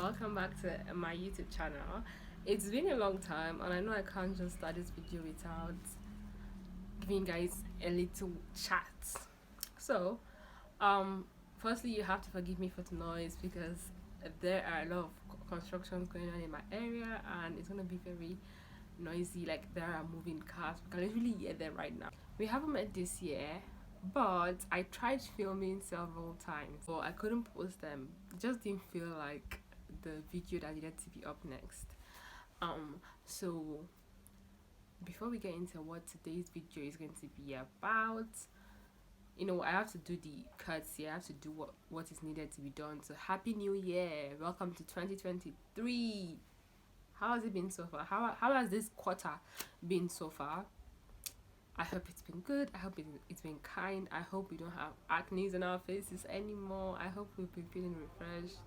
welcome back to my YouTube channel. It's been a long time and I know I can't just start this video without giving you guys a little chat. So firstly, you have to forgive me for the noise because there are a lot of constructions going on in my area and it's gonna be very noisy. Like there are moving cars, we can literally hear them right now. We haven't met this year, but I tried filming several times but I couldn't post them. It just didn't feel like the video that needed to be up next. So before we get into what today's video is going to be about, I have to do the courtesy. I have to do what is needed to be done. So happy new year, welcome to 2023. How has it been so far? How has this quarter been so far? I hope it's been good. I hope it's been kind. I hope we don't have acne on our faces anymore. I hope we've been feeling refreshed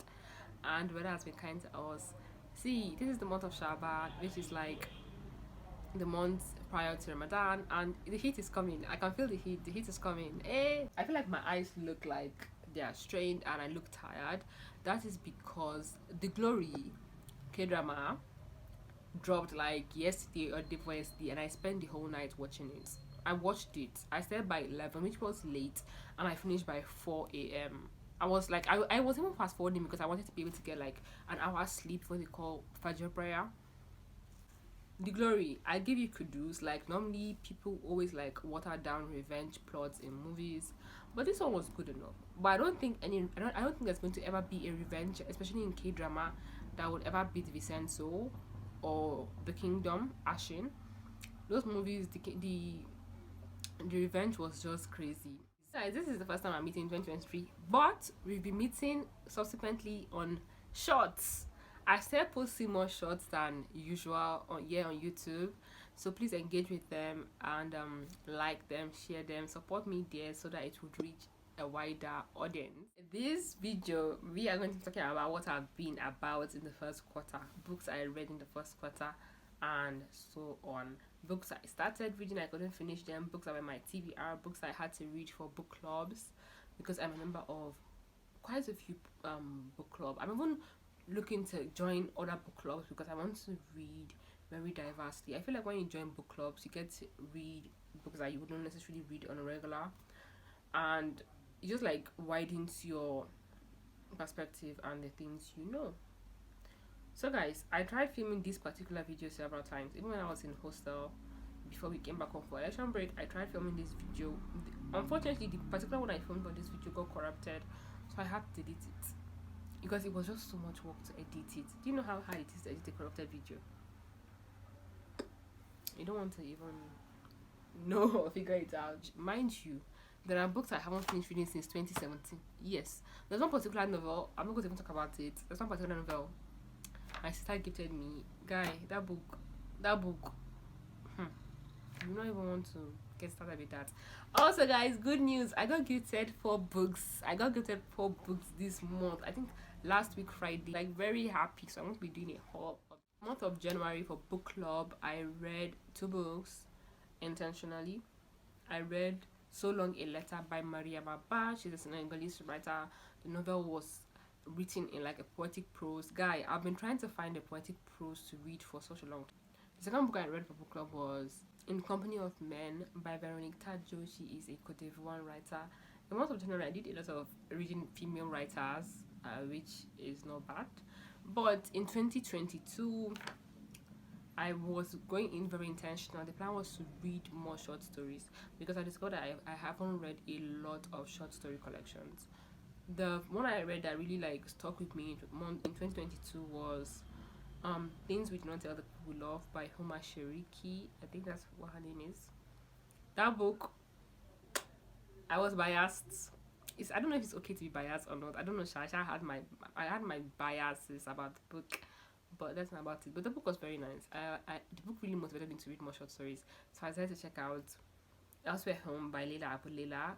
and weather has been kind to us. See, this is the month of Shaban, which is like the month prior to Ramadan, and the heat is coming. I can feel the heat. The heat is coming. I feel like my eyes look like they are strained and I look tired. That is because The Glory K-drama dropped like yesterday or the day before yesterday, and I spent the whole night watching it. I watched it. I started by 11, which was late, and I finished by 4 a.m. I was like, I was even fast forwarding because I wanted to be able to get like an hour's sleep before they call Fajr prayer. The Glory, I give you kudos. Like normally people always like water down revenge plots in movies, but this one was good enough. But I don't think there's going to ever be a revenge, especially in K drama, that would ever beat Vincenzo or The Kingdom, Ashin. Those movies, the revenge was just crazy. Guys, this is the first time I'm meeting in 2023, but we've been meeting subsequently on shorts. I still posting more shorts than usual on YouTube, so please engage with them and like them, share them, support me there so that it would reach a wider audience. This video, we are going to be talking about what I've been about in the first quarter, books I read in the first quarter, and so on. Books I started reading, I couldn't finish them. Books that were my TBR, books I had to read for book clubs because I'm a member of quite a few book clubs. I'm even looking to join other book clubs because I want to read very diversely. I feel like when you join book clubs, you get to read books that you wouldn't necessarily read on a regular, and it just like widens your perspective and the things you know. So guys, I tried filming this particular video several times. Even when I was in hostel before we came back home for election break, I tried filming this video. Unfortunately, the particular one I filmed for this video got corrupted, so I had to delete it because it was just so much work to edit it. Do you know how hard it is to edit a corrupted video? You don't want to even know or figure it out. Mind you, there are books I haven't finished reading since 2017. Yes, there's one particular novel. I'm not going to even talk about it. There's one particular novel my sister gifted me. Guy, that book, you don't even want to get started with that. Also guys, good news, I got gifted 4 books. This month. I think last week Friday. Like very happy, so I'm going to be doing a haul. Month of January for book club, I read 2 books intentionally. I read So Long a Letter by Maria Baba. She's a Senegalese writer. The novel was written in like a poetic prose. Guy, I've been trying to find a poetic prose to read for such a long time. The second book I read for book club was In Company of Men by Veronique Tadjo. She is a Cote d'Ivoire writer. In the month of January, I did a lot of reading female writers, which is not bad. But in 2022, I was going in very intentional. The plan was to read more short stories because I discovered that I haven't read a lot of short story collections. The one I read that really like stuck with me in 2022 was Things We Do Not Tell the People We Love by Homa Sheriki. I think that's what her name is. That book, I was biased. I don't know if it's okay to be biased or not. I don't know. I had my biases about the book, but that's not about it. But the book was very nice. The book really motivated me to read more short stories, so I decided to check out Elsewhere Home by Leila Abulela.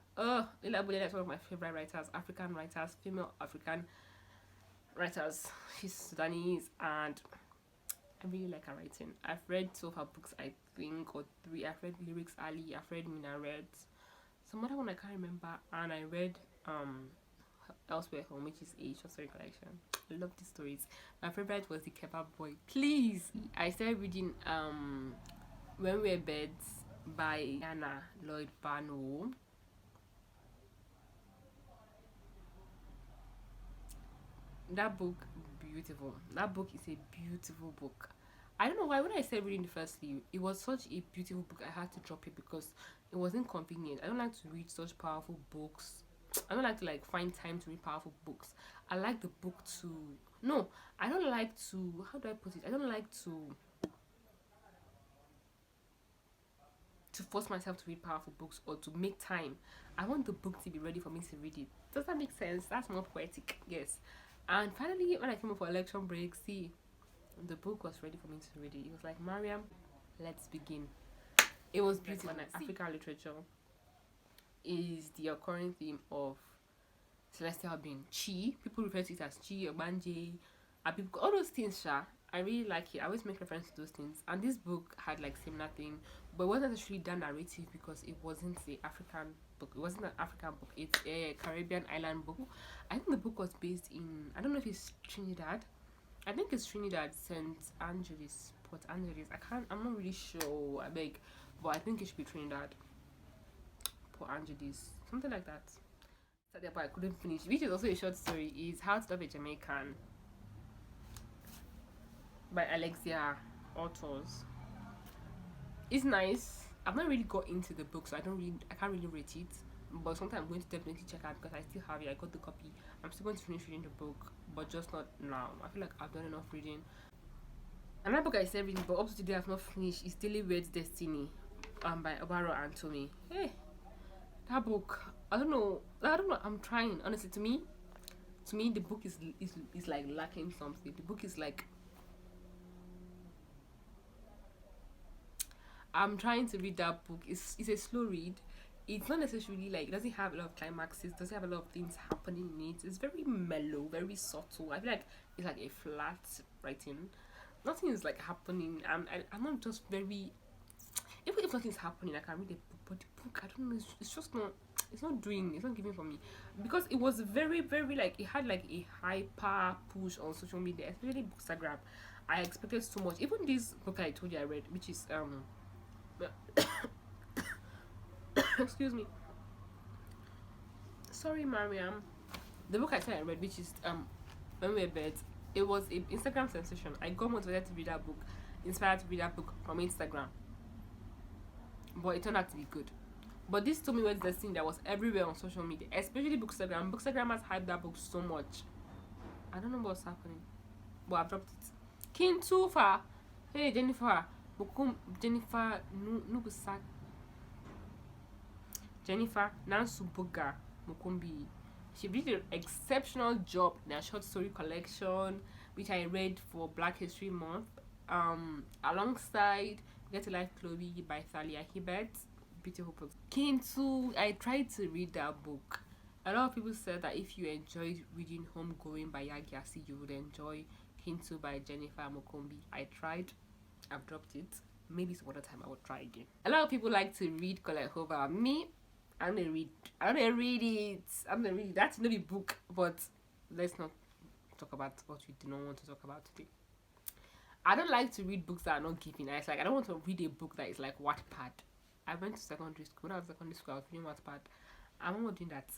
Leila Abulela is one of my favorite writers, African writers, female African writers. She's Sudanese and I really like her writing. I've read 2 of her books, I think, or 3. I've read Lyrics Ali, I've read Minaret, some other one I can't remember, and I read Elsewhere Home, which is a short story collection. I love these stories. My favorite was The Kebab Boy. Please, I started reading When We're Birds by Anna Lloyd Barnwell. That book, beautiful. That book is a beautiful book. I don't know why when I started reading the firstly, it was such a beautiful book. I had to drop it because it was inconvenient. I don't like to read such powerful books. I don't like to like find time to read powerful books. I like the book to no. I don't like to. How do I put it? I don't like to force myself to read powerful books or to make time. I want the book to be ready for me to read it. Does that make sense? That's more poetic. Yes. And finally, when I came up for election break, see, the book was ready for me to read it. It was like, Mariam, let's begin. It was beautiful. And African literature is the occurring theme of celestial being. Chi, people refer to it as Chi or Banje, all those things, Sha. I really like it. I always make reference to those things. And this book had like similar thing, but it wasn't necessarily that narrative because it wasn't the African book. It wasn't an African book. It's a Caribbean island book. I think the book was based in, I don't know if it's Trinidad. I think it's Trinidad, St. Angeles, Port Angeles. I'm not really sure. I beg, but I think it should be Trinidad, Port Angeles, something like that. But I couldn't finish. Which is also a short story. Is How to Love a Jamaican by Alexia Autos. It's nice. I've not really got into the book, so I can't really rate it. But sometimes I'm going to definitely check out because I still have it. I got the copy. I'm still going to finish reading the book, but just not now. I feel like I've done enough reading. Another book I started reading, but up to today I've not finished, is Daily Red's Destiny, by Obaro and Tommy. Hey, that book. I don't know. I'm trying. Honestly, to me, the book is like lacking something. The book is like, I'm trying to read that book. It's a slow read. It's not necessarily like, it doesn't have a lot of climaxes, doesn't have a lot of things happening in it. It's very mellow, very subtle. I feel like it's like a flat writing. Nothing is like happening. I'm not just very, even if nothing's happening, I can read a book, but the book, I don't know, it's just not, it's not giving for me. Because it was very, very like, it had like a hyper push on social media, especially Bookstagram. I expected so much. Even this book I told you I read, which is excuse me, sorry Mariam, the book I said I read, which is When We're Birds, it was an Instagram sensation. I got motivated to read that book, inspired to read that book from Instagram, but it turned out to be good. But this told me what's the thing that was everywhere on social media, especially Bookstagram has hyped that book so much. I don't know what's happening, but I've dropped it. King Tufa, hey Jennifer Nugusak, Jennifer Nansubuga Mukumbi. She did an exceptional job in a short story collection, which I read for Black History Month, alongside Get a Life Chloe by Thalia Hibbert. Beautiful book. Kintu, I tried to read that book. A lot of people said that if you enjoyed reading Homegoing by Yagiasi, you would enjoy Kintu by Jennifer Mukumbi. I tried, I've dropped it. Maybe some other time I will try again. A lot of people like to read Colette Hoover. Me, I'm gonna read it. That's not a book, but let's not talk about what we do not want to talk about today. I don't like to read books that are not giving. It's like I don't want to read a book that is like Wattpad. I went to secondary school. When I was in secondary school, I was reading Wattpad. I'm not doing that.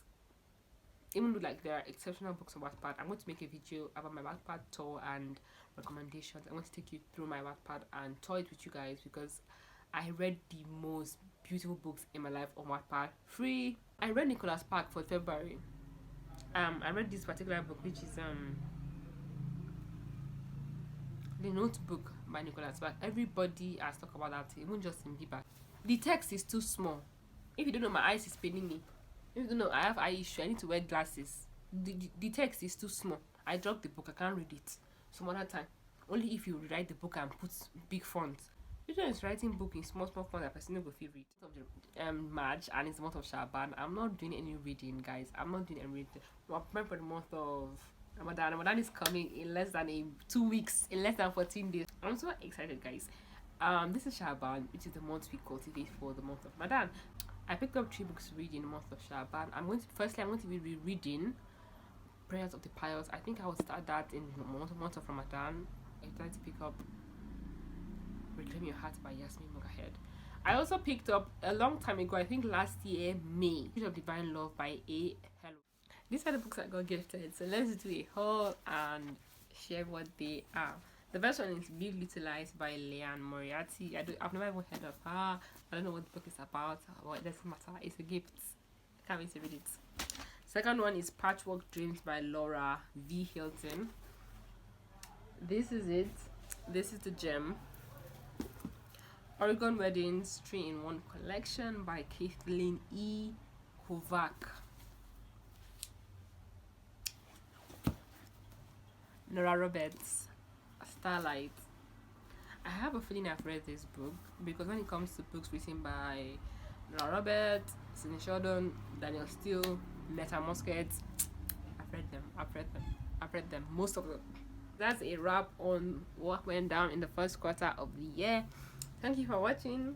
Even though like there are exceptional books on Wattpad, I'm going to make a video about my Wattpad tour and recommendations. I'm going to take you through my Wattpad and tour it with you guys because I read the most beautiful books in my life on Wattpad free. I read Nicholas Spark for February. I read this particular book, which is The Notebook by Nicholas Spark. Everybody has talked about that, even Justin Bieber. The text is too small. If you don't know, my eyes is paining me. If you don't know, I have eye issue. I need to wear glasses. The text is too small. I dropped the book. I can't read it some other time. Only if you rewrite the book and put big fonts. This one is writing book in small font that person will feel read. March and it's the month of Shaban. I'm not doing any reading, guys. I'm not doing any reading. I'm preparing for the month of Ramadan. Ramadan is coming in less than 2 weeks, in less than 14 days. I'm so excited, guys. This is Shaban, which is the month we cultivate for the month of Ramadan. I picked up 3 books to read in the month of Shaban. I'm going to be rereading Prayers of the Pious. I think I will start that in the month of Ramadan. I try to pick up Reclaim Your Heart by Yasmin Mogahed. I also picked up a long time ago, I think last year, May, Spirit of Divine Love by A. Hello. These are the books I got gifted, so let's do a haul and share what they are. The first one is Be Utilized by Leanne Moriarty. I've never even heard of her. I don't know what the book is about, but it doesn't matter. It's a gift. I can't wait to read it. Second one is Patchwork Dreams by Laura V. Hilton. This is it. This is the gem. Oregon Weddings 3-in-1 Collection by Kathleen E. Hovak. Nora Roberts, Starlight. I have a feeling I've read this book because when it comes to books written by Nora Roberts, Sidney Sheldon, Daniel Steele, Meta Musket, I've read them, most of them. That's a wrap on what went down in the first quarter of the year. Thank you for watching.